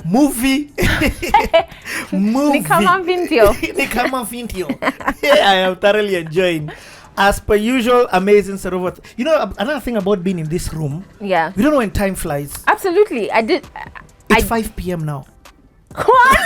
Movie. Ni kama video. Yeah, I am thoroughly enjoying. As per usual, amazing set of. Another thing about being in this room. Yeah. We don't know when time flies. Absolutely. It's 5 p.m. now. What?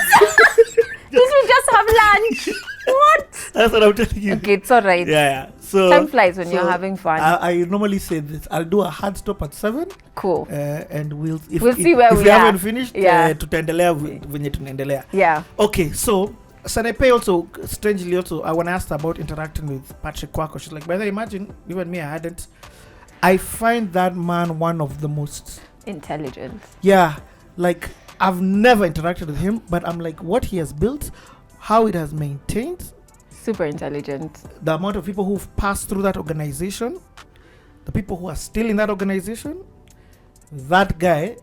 Did we just have lunch? What? That's what I'm telling you. Okay, it's all right. Yeah. So time flies when you're having fun. I normally say this. I'll do a hard stop at 7. Cool. And we'll see where we haven't finished. Yeah. Tutaendelea venye tunaendelea. Yeah. Okay, so Sanepe also, strangely also, when I asked about interacting with Patrick Kwako, she's like, by the way, imagine, even me, I hadn't. I find that man one of the most intelligent. Yeah, like I've never interacted with him, but I'm like, what he has built, how it has maintained. Super intelligent. The amount of people who've passed through that organization, the people who are still in that organization, that guy,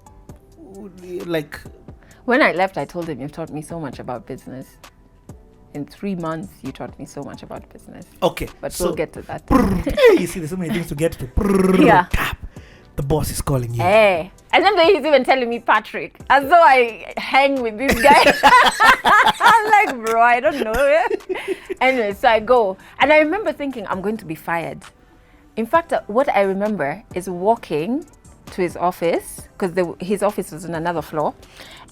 like. When I left, I told him, you've taught me so much about business. In 3 months, you taught me so much about business. Okay. But we'll get to that. You see, there's so many things to get to. Yeah. The boss is calling you. Hey. And then he's even telling me Patrick, as though I hang with this guy. I'm like, bro, I don't know. Anyway, so I go. And I remember thinking, I'm going to be fired. In fact, what I remember is walking to his office, because his office was on another floor,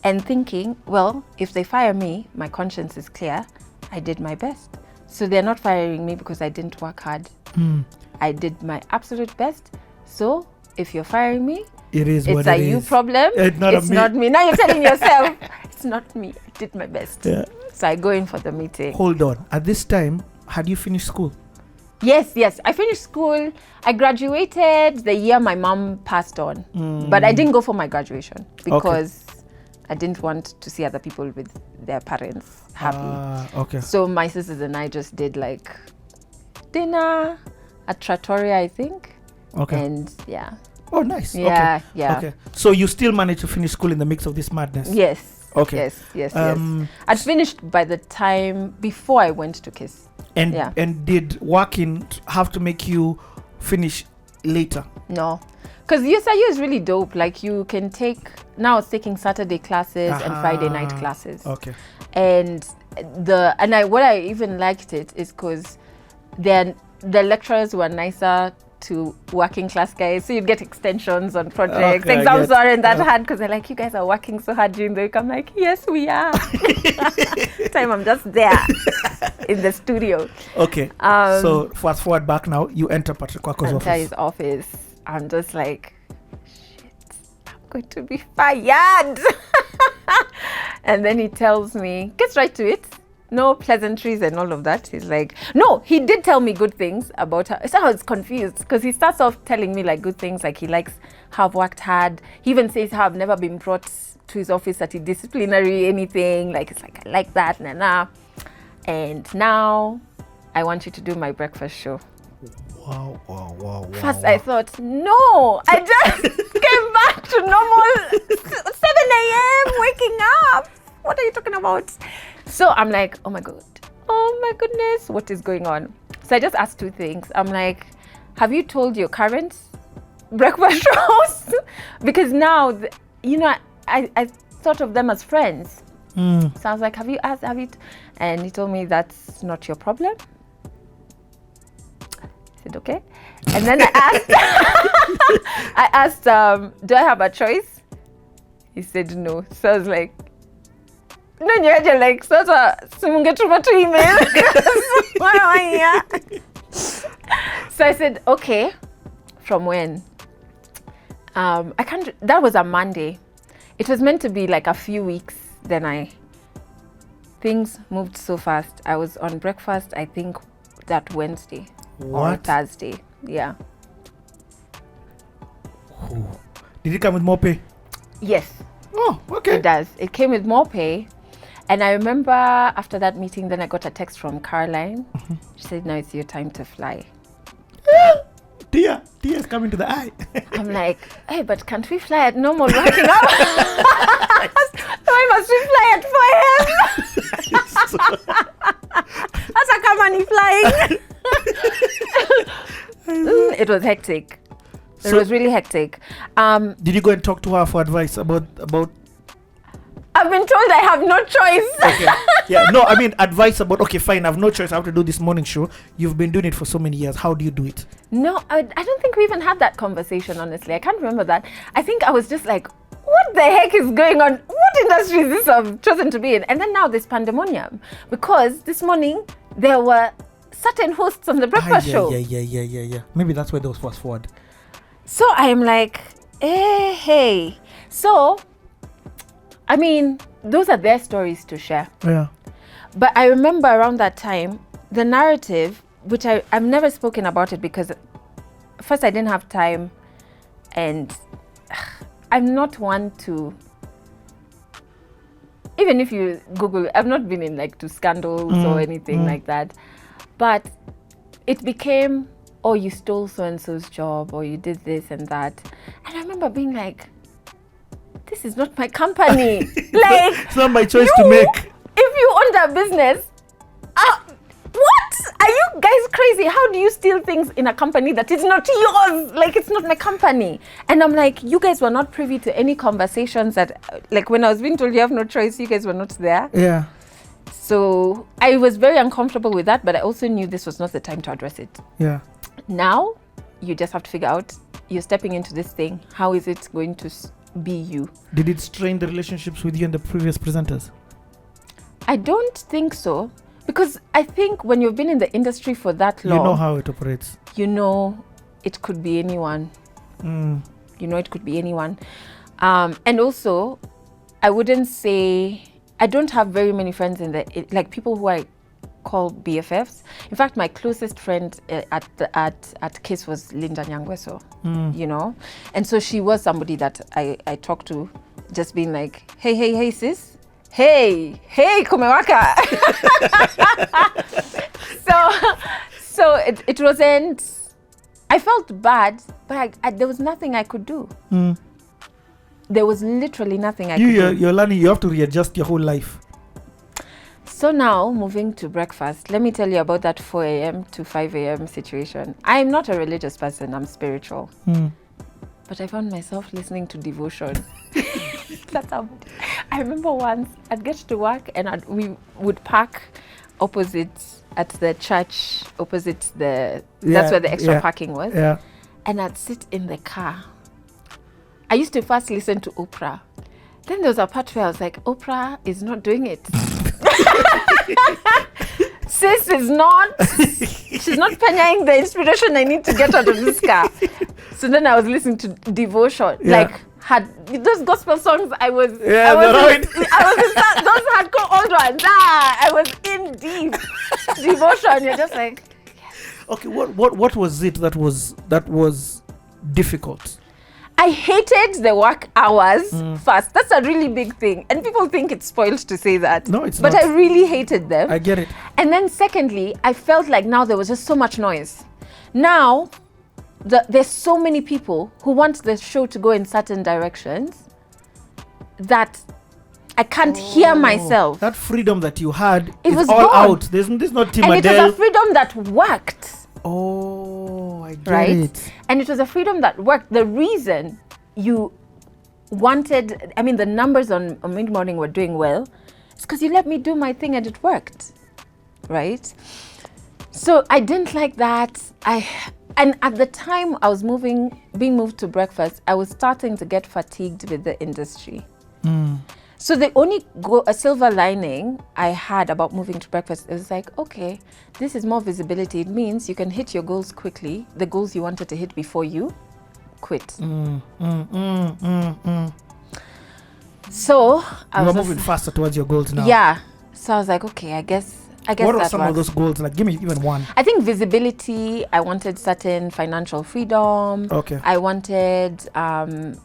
and thinking, well, if they fire me, my conscience is clear. I did my best. So they're not firing me because I didn't work hard. I did my absolute best. So if you're firing me, it's a you problem. It's not me. Now you're telling yourself, it's not me. I did my best. Yeah. So I go in for the meeting. Hold on. At this time, had you finished school? Yes. I finished school. I graduated the year my mom passed on. But I didn't go for my graduation because I didn't want to see other people with their parents happy. Okay. So my sisters and I just did like dinner at Trattoria, I think. Okay. And yeah. Oh, nice. Yeah, okay. yeah. Okay. So you still managed to finish school in the mix of this madness? Yes. Okay. Yes. I'd finished by the time before I went to KISS. And did working have to make you finish later? No. Because USIU is really dope. Like you can take, now it's taking Saturday classes and Friday night classes. Okay. And what I even liked it is because the lecturers were nicer to working class guys, so you'd get extensions on projects. Exams aren't that hard because they're like, you guys are working so hard during the week. I'm like, yes, we are. Time I'm just there in the studio. Okay. So fast forward back now, you enter Patrick Kwako's office. Enter his office. I'm just like, shit, I'm going to be fired. And then he tells me, gets right to it. No pleasantries and all of that. He's like, no, he did tell me good things about her. So I was confused because he starts off telling me like good things, like he likes how I've worked hard. He even says how I've never been brought to his office at a disciplinary anything. Like, it's like, I like that, And now I want you to do my breakfast show. Wow. First I thought, no, I just came back to normal 7 a.m. waking up. What are you talking about? So I'm like, oh my goodness, what is going on? So I just asked 2 things. I'm like, have you told your current breakfast host? Because now, I thought of them as friends. So I was like, have you asked? And he told me that's not your problem. I said, okay. And then I asked, do I have a choice? He said no. So I was like, no, you're like, so email. So I said, okay, from when? That was a Monday. It was meant to be like a few weeks. Then things moved so fast. I was on breakfast, I think that Wednesday or Thursday. Yeah. Ooh. Did it come with more pay? Yes. Oh, okay. It does. It came with more pay. And I remember after that meeting, then I got a text from Caroline. She said, now it's your time to fly. Tears coming to the eye. I'm like, hey, but can't we fly at normal working hours? Why must we fly at 4 a.m.? That's a company flying. It was hectic. It was really hectic. Did you go and talk to her for advice about? I've been told I have no choice. Okay. Yeah. No, I mean advice about. Okay, fine. I have no choice. I have to do this morning show. You've been doing it for so many years. How do you do it? No, I don't think we even had that conversation. Honestly, I can't remember that. I think I was just like, what the heck is going on? What industry is this I've chosen to be in? And then now this pandemonium, because this morning there were certain hosts on the breakfast show. Yeah. Maybe that's where those was forward. So I'm like, hey. So, I mean, those are their stories to share. Yeah. But I remember around that time, the narrative, which I've never spoken about it because first I didn't have time, and I'm not one to, even if you Google, I've not been in like to scandals or anything like that. But it became, oh, you stole so-and-so's job, or you did this and that. And I remember being like, this is not my company. Like, it's not my choice to make. If you own that business, what? Are you guys crazy? How do you steal things in a company that is not yours? Like, it's not my company. And I'm like, you guys were not privy to any conversations that, like, when I was being told you have no choice, you guys were not there. Yeah. So I was very uncomfortable with that, but I also knew this was not the time to address it. Yeah. Now, you just have to figure out, you're stepping into this thing. How is it going to be you? Did it strain the relationships with you and the previous presenters? I don't think so. Because I think when you've been in the industry for that long, you know how it operates. You know it could be anyone. You know it could be anyone. And also, I wouldn't say, I don't have very many friends in the, like people who I call BFFs. In fact, my closest friend at KISS was Linda Nyangweso, you know? And so she was somebody that I talked to, just being like, hey, sis. Hey, kumewaka. So it wasn't, I felt bad, but there was nothing I could do. There was literally nothing I could do. You're learning, you have to readjust your whole life. So now, moving to breakfast, let me tell you about that 4 a.m. to 5 a.m. situation. I'm not a religious person, I'm spiritual. But I found myself listening to devotion. That's how I remember once I'd get to work and we would park opposite at the church, opposite that's where the extra parking was. Yeah. And I'd sit in the car. I used to first listen to Oprah. Then there was a part where I was like, Oprah is not doing it. Sis is not, she's not pennying the inspiration I need to get out of this car. So then I was listening to devotion, like had those gospel songs. I was in those hardcore old ones. I was in deep devotion. You're just like, yes. Okay, what was it that was difficult? I hated the work hours first. That's a really big thing. And people think it's spoiled to say that. No, it's not. But I really hated them. I get it. And then secondly, I felt like now there was just so much noise. Now, there's so many people who want the show to go in certain directions that I can't hear myself. That freedom that you had is all gone. Out. There's not Tim And Adelle. it was a freedom that worked. Oh, I get it. And it was a freedom that worked. The reason you wanted, I mean, the numbers on mid-morning were doing well, it's because you let me do my thing and it worked, right? So I didn't like that. And at the time I was being moved to breakfast, I was starting to get fatigued with the industry. So the only a silver lining I had about moving to breakfast, it was like, okay, this is more visibility. It means you can hit your goals quickly, the goals you wanted to hit before you quit. So I was moving faster towards your goals now. Yeah. So I was like, okay, I guess what are some of those goals? Like, give me even one. I think visibility. I wanted certain financial freedom. Okay. I wanted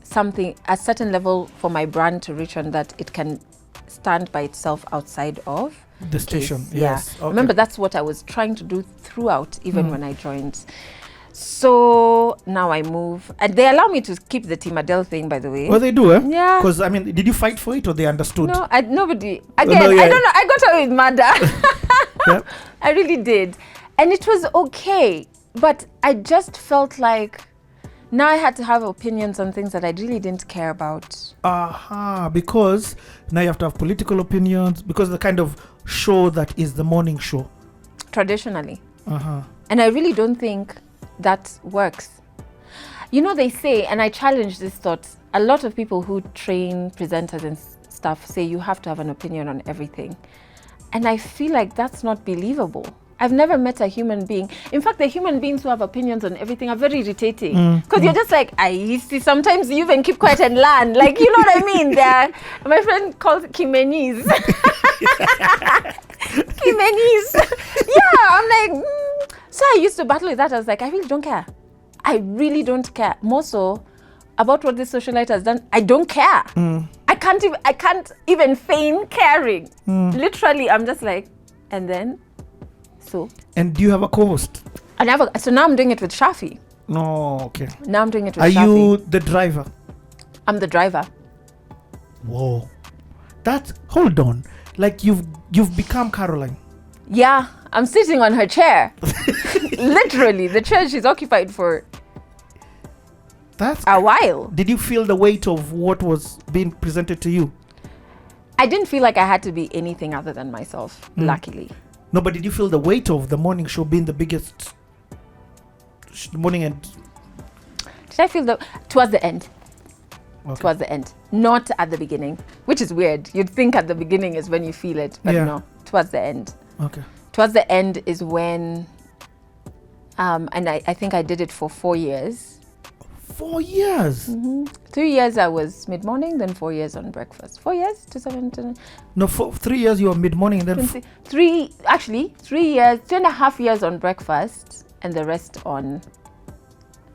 something, a certain level for my brand to reach on that it can stand by itself outside of the station. case. Yes. Yeah. Okay. Remember, that's what I was trying to do throughout, even when I joined. So now I move, and they allow me to keep the Team Adelle thing, by the way. Well, they do, eh? Yeah. Because I mean, did you fight for it, or they understood? No, nobody. Again, I don't know. I got away with murder. Yep. I really did, and it was okay. But I just felt like Now I had to have opinions on things that I really didn't care about. Because now you have to have political opinions because the kind of show that is the morning show. Traditionally. And I really don't think that works. You know, they say, and I challenge this thought, a lot of people who train presenters and stuff say you have to have an opinion on everything. And I feel like that's not believable. I've never met a human being. In fact, the human beings who have opinions on everything are very irritating. Because you're just like, I see, sometimes you even keep quiet and learn. Like, you know what I mean? My friend calls it Kimenis. Kimenis. Yeah, I'm like, So I used to battle with that. I was like, I really don't care. I really don't care. More so about what this socialite has done. I don't care. I can't even feign caring. Literally, I'm just like, and then, so. And do you have a co-host? So now I'm doing it with Shafi. No, okay. Now I'm doing it with Are Shafi. you the driver? I'm the driver. Whoa. Hold on. Like you've become Caroline. Yeah, I'm sitting on her chair. Literally, the chair she's occupied for a while. Did you feel the weight of what was being presented to you? I didn't feel like I had to be anything other than myself, luckily. No, but did you feel the weight of the morning show being the biggest morning and... Did I feel towards the end? Okay. Towards the end, not at the beginning, which is weird. You'd think at the beginning is when you feel it, but no, towards the end. Okay. Towards the end is when, and I think I did it for 4 years. 4 years? 3 years I was mid-morning, then 4 years on breakfast. 4 years to 7 No, 3 years you were mid-morning and then... 3 years, 2.5 years on breakfast, and the rest on...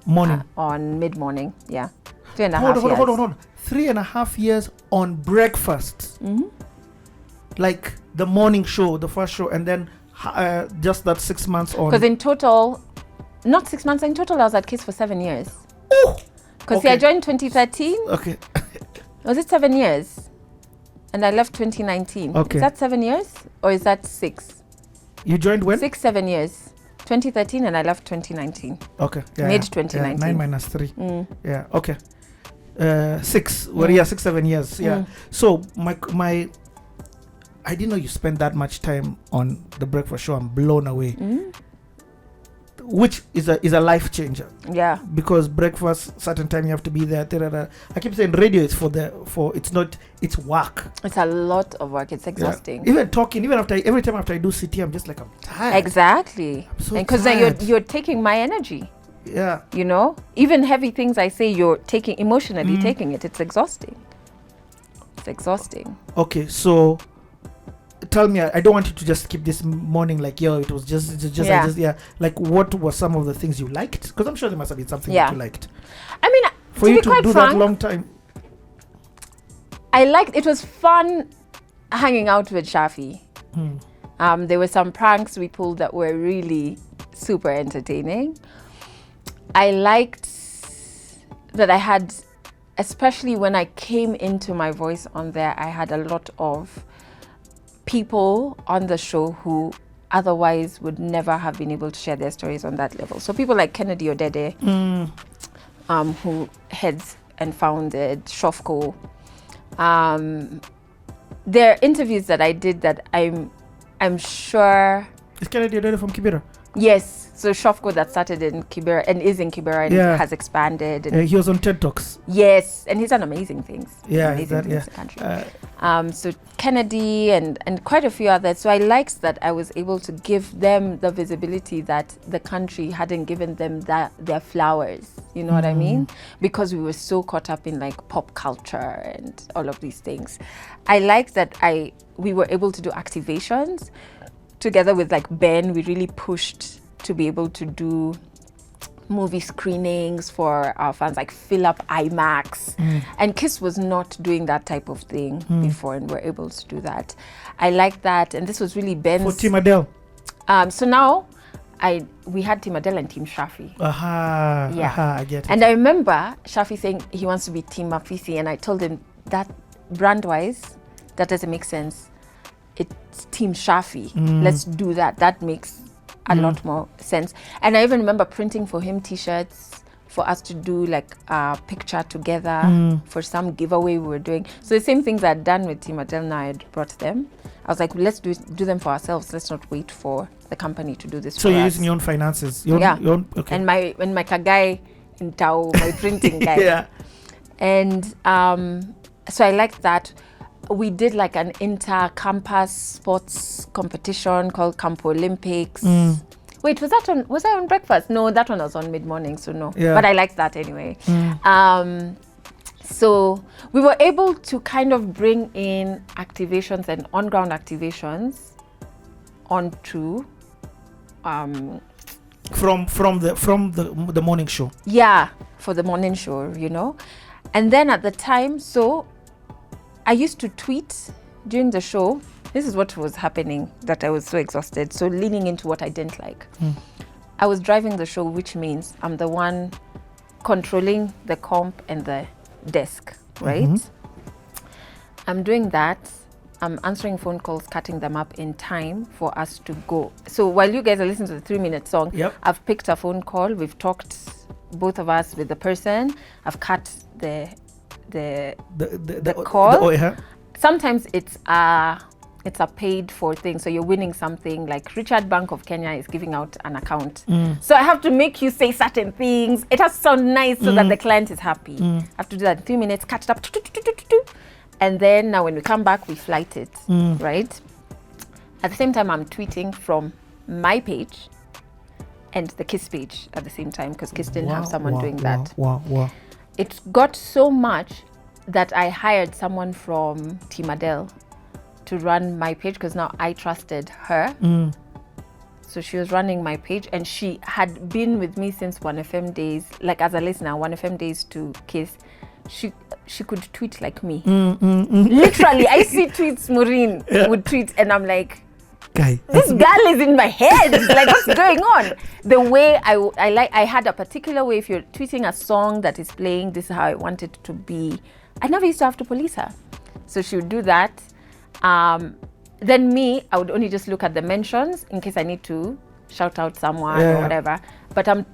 Morning. On mid-morning, yeah. 2.5 years. Hold on. 3.5 years on breakfast. Like the morning show, the first show, and then just that 6 months on. Because in total, not 6 months, in total I was at KISS for 7 years. Because I joined 2013. Okay. Was it 7 years? And I left 2019. Okay. Is that 7 years? Or is that 6? You joined when? 7 years. 2013 and I left 2019. Okay. Mid-2019. Yeah, 9 minus 3. Yeah, okay. 6. Well, 6-7 years. Yeah. So my I didn't know you spent that much time on the breakfast show. I'm blown away. Which is a life changer. Yeah. Because breakfast, certain time you have to be there. I keep saying radio is it's work. It's a lot of work. It's exhausting. Yeah. Every time after I do CT, I'm just like, I'm tired. Exactly. Because then you're taking my energy. Yeah. You know, even heavy things I say, you're taking emotionally taking it. It's exhausting. It's exhausting. Okay, so tell me, I don't want you to just keep this morning like, it was just like, what were some of the things you liked? Because I'm sure there must have been something that you liked. I mean, for you to do that long time. I liked, it was fun hanging out with Shafi. There were some pranks we pulled that were really super entertaining. I liked that I had, especially when I came into my voice on there, I had a lot of people on the show who otherwise would never have been able to share their stories on that level. So people like Kennedy Odede, who heads and founded Shofco. There are interviews that I did that I'm sure... Is Kennedy Odede from Kibera? Yes. So Shofco that started in Kibera and is in Kibera and has expanded. And he was on TED Talks. Yes, and he's done amazing things. Yeah, in the country. So Kennedy and quite a few others. So I liked that I was able to give them the visibility that the country hadn't given them their flowers. You know what I mean? Because we were so caught up in like pop culture and all of these things. I liked that we were able to do activations together with like Ben. We really pushed to be able to do movie screenings for our fans, like fill up IMAX. And KISS was not doing that type of thing before, and we're able to do that. I like that, and this was really Ben's... For Team Adele? So now, we had Team Adele and Team Shafi. I get it. And I remember Shafi saying he wants to be Team Mafisi, and I told him that brand-wise, that doesn't make sense. It's Team Shafi. Let's do that. That makes a lot more sense. And I even remember printing for him t-shirts for us to do like a picture together for some giveaway we were doing. So the same things I'd done with Team Adelle, now I'd brought them. I was like, let's do them for ourselves. Let's not wait for the company to do this So for you're us. using your own finances? Yeah. Okay. And my guy in Tao, my printing guy. Yeah. And so I liked that. We did like an inter-campus sports competition called Campo Olympics. Wait, was I on breakfast? No, that one was on mid-morning, so no. Yeah. But I liked that anyway. So we were able to kind of bring in activations and on-ground activations onto from the morning show. Yeah, for the morning show, you know. And then at the time, so I used to tweet during the show. This is what was happening, that I was so exhausted. So leaning into what I didn't like. I was driving the show, which means I'm the one controlling the comp and the desk, right? I'm doing that. I'm answering phone calls, cutting them up in time for us to go. So while you guys are listening to the 3-minute song, I've picked a phone call. We've talked, both of us, with the person. I've cut the call. Sometimes it's a paid for thing. So you're winning something, like Richard Bank of Kenya is giving out an account. So I have to make you say certain things. It has to sound nice so that the client is happy. I have to do that in 3 minutes, catch it up. And then now when we come back, we flight it, right? At the same time, I'm tweeting from my page and the KISS page at the same time, because KISS didn't have someone doing that. It got so much that I hired someone from Team Adelle to run my page, because now I trusted her. So she was running my page, and she had been with me since 1FM days, like as a listener, 1FM days to KISS. She could tweet like me. Literally, I see tweets Maureen would tweet, and I'm like, guy, this girl is in my head. Like, what's going on? The way I had a particular way. If you're tweeting a song that is playing, this is how I want it to be. I never used to have to police her. So she would do that. Then me, I would only just look at the mentions in case I need to shout out someone or whatever. But I'm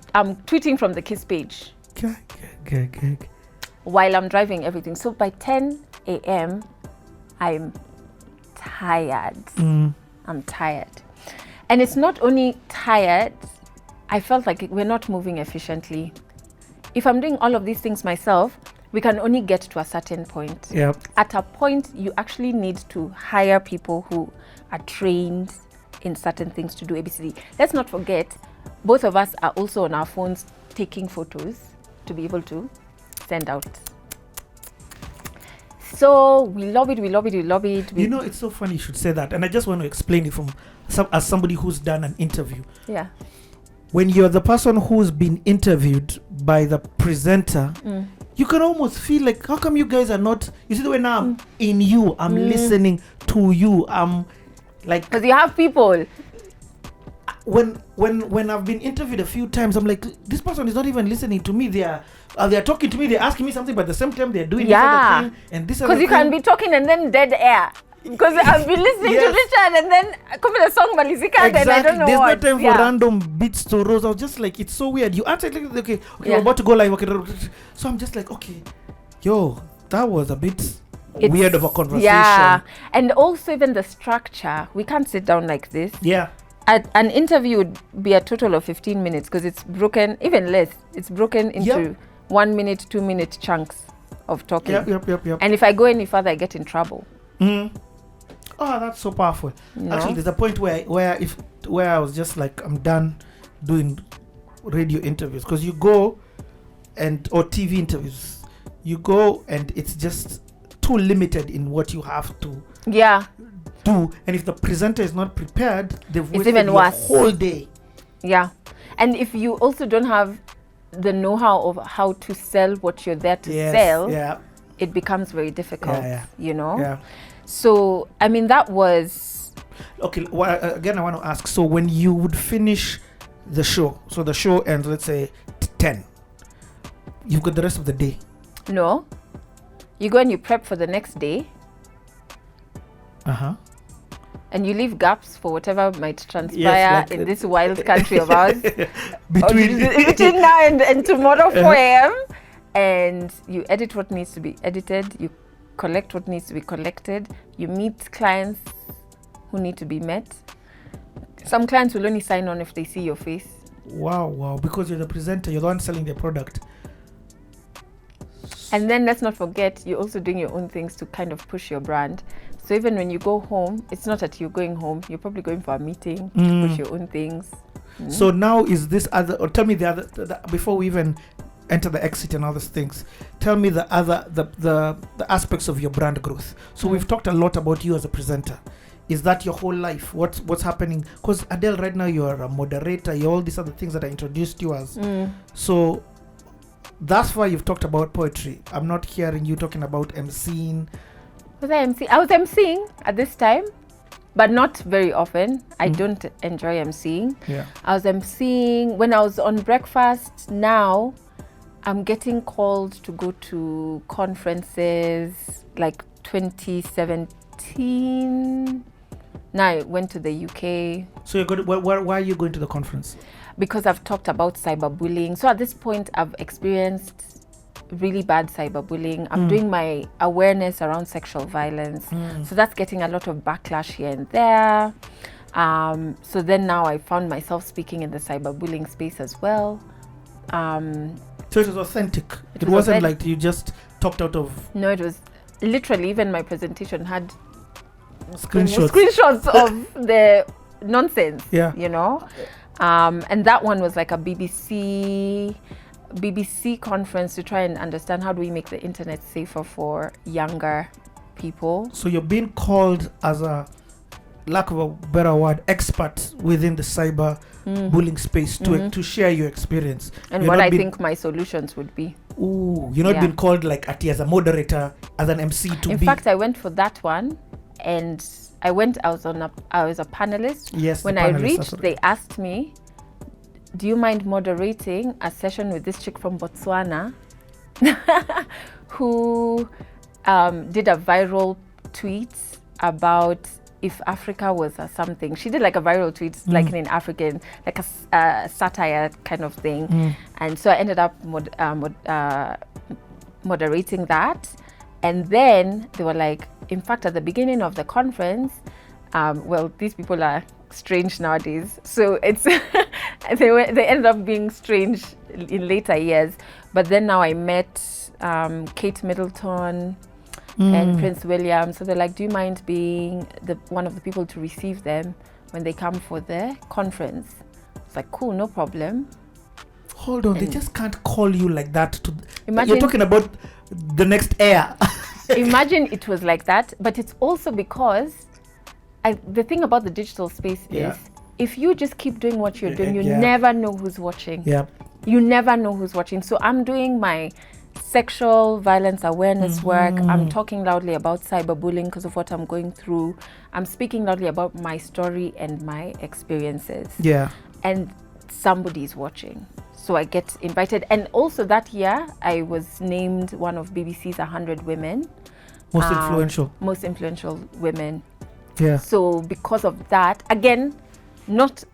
tweeting from the KISS page. While I'm driving everything. So by 10 a.m., I'm tired. I'm tired. And it's not only tired, I felt like we're not moving efficiently. If I'm doing all of these things myself, we can only get to a certain point. At a point, you actually need to hire people who are trained in certain things to do ABCD. Let's not forget, both of us are also on our phones taking photos to be able to send out. So we lobbied. You know, it's so funny you should say that. And I just want to explain it as somebody who's done an interview. Yeah. When you're the person who's been interviewed by the presenter, you can almost feel like, how come you guys are not, you see the way now I'm in you, I'm listening to you, I'm like, because you have people. When I've been interviewed a few times, I'm like, this person is not even listening to me. They are talking to me, they're asking me something, but at the same time they're doing this other thing and this other thing. Because you can be talking and then dead air. Because I've been listening to Richard and then come with a song Malizika and I don't know There's what. no time for random beats to rose. I was just like, it's so weird. You answered like, okay, we're about to go live. Okay. So I'm just like, okay, yo, that was a bit weird of a conversation. Yeah, and also even the structure. We can't sit down like this. Yeah. An interview would be a total of 15 minutes because it's broken, even less. It's broken into 1 minute, 2 minute chunks of talking. Yep. And if I go any further, I get in trouble. Oh, that's so powerful. No? Actually, there's a point where I was just like, I'm done doing radio interviews, because you go or TV interviews, you go and it's just too limited in what you have to do. And if the presenter is not prepared, they've wasted your whole day. Yeah. And if you also don't have the know-how of how to sell what you're there to sell, it becomes very difficult, you know? Yeah. So, I mean, that was... Okay, well, again, I want to ask, so when you would finish the show, so the show ends, let's say, 10, you've got the rest of the day? No. You go and you prep for the next day. And you leave gaps for whatever might transpire in this wild country of ours. between now and tomorrow 4 a.m. And you edit what needs to be edited. You collect what needs to be collected. You meet clients who need to be met. Some clients will only sign on if they see your face. Wow. Because you're the presenter, you're the one selling their product. And then let's not forget, you're also doing your own things to kind of push your brand. So even when you go home, it's not that you're going home, you're probably going for a meeting to push your own things. So now is this other, or tell me the other, before we even enter the exit and other things, tell me the other, the aspects of your brand growth. So we've talked a lot about you as a presenter. Is that your whole life? What's happening? Because Adelle, right now you're a moderator, you're all these other things that I introduced you as. So that's why you've talked about poetry. I'm not hearing you talking about emceeing. I was emceeing at this time, but not very often. I don't enjoy emceeing. Yeah. I was emceeing when I was on breakfast. Now I'm getting called to go to conferences like 2017. Now I went to the UK. So you're going. Why are you going to the conference? Because I've talked about cyberbullying. So at this point, I've experienced really bad cyberbullying. I'm doing my awareness around sexual violence. So that's getting a lot of backlash here and there. So then now I found myself speaking in the cyberbullying space as well. So it was authentic. It wasn't like you just talked out of... No, it was literally, even my presentation had screenshots of the nonsense, yeah. you know. And that one was like a BBC conference to try and understand how do we make the internet safer for younger people. So you're being called, as a lack of a better word, expert within the cyber bullying space to share your experience. And what I think my solutions would be. Ooh, you're not being called like as a moderator, as an MC to In fact, I went for that one, and I was a panelist. Yes. When I reached, they asked me, do you mind moderating a session with this chick from Botswana who did a viral tweet about if Africa was a something. She did like a viral tweet, like in African, like a satire kind of thing. And so I ended up moderating that. And then they were like, in fact, at the beginning of the conference, well, these people are strange nowadays. So it's they ended up being strange in later years. But then now I met Kate Middleton and Prince William. So they're like, do you mind being one of the people to receive them when they come for the conference? It's like, cool, no problem. Hold on, they just can't call you like that. Imagine, you're talking about the next air. Imagine it was like that, but it's also because the thing about the digital space is if you just keep doing what you're doing, you never know who's watching. You never know who's watching. So I'm doing my sexual violence awareness work. I'm talking loudly about cyberbullying because of what I'm going through. I'm speaking loudly about my story and my experiences. And somebody's watching. So I get invited. And also that year, I was named one of BBC's 100 women. Most influential. Most influential women. Yeah. So because of that, again,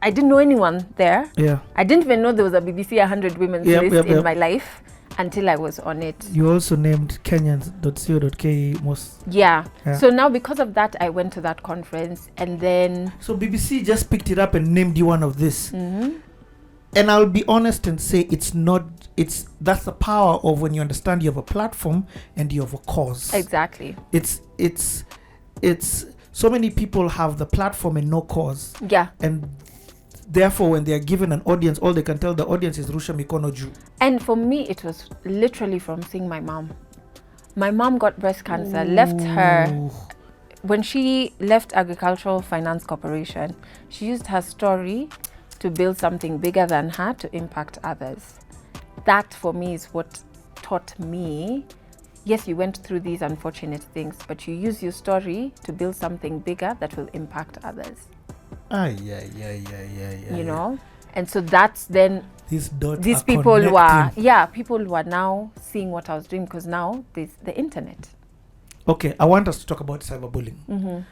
I didn't know anyone there. I didn't even know there was a BBC 100 women's list in my life until I was on it. You also named Kenyans.co.ke most. So now because of that, I went to that conference, and then... So BBC just picked it up and named you one of this. And I'll be honest and say that's the power of when you understand you have a platform and you have a cause. Exactly. It's so many people have the platform and no cause. And therefore, when they are given an audience, all they can tell the audience is Rusha Mikono Juu. And for me, it was literally from seeing my mom. My mom got breast cancer, left her. When she left Agricultural Finance Corporation, she used her story to build something bigger than her to impact others. That for me is what taught me, yes, you went through these unfortunate things, but you use your story to build something bigger that will impact others. You know? And so that's then these people who are people who are now seeing what I was doing, because now there's the internet. Okay, I want us to talk about cyberbullying.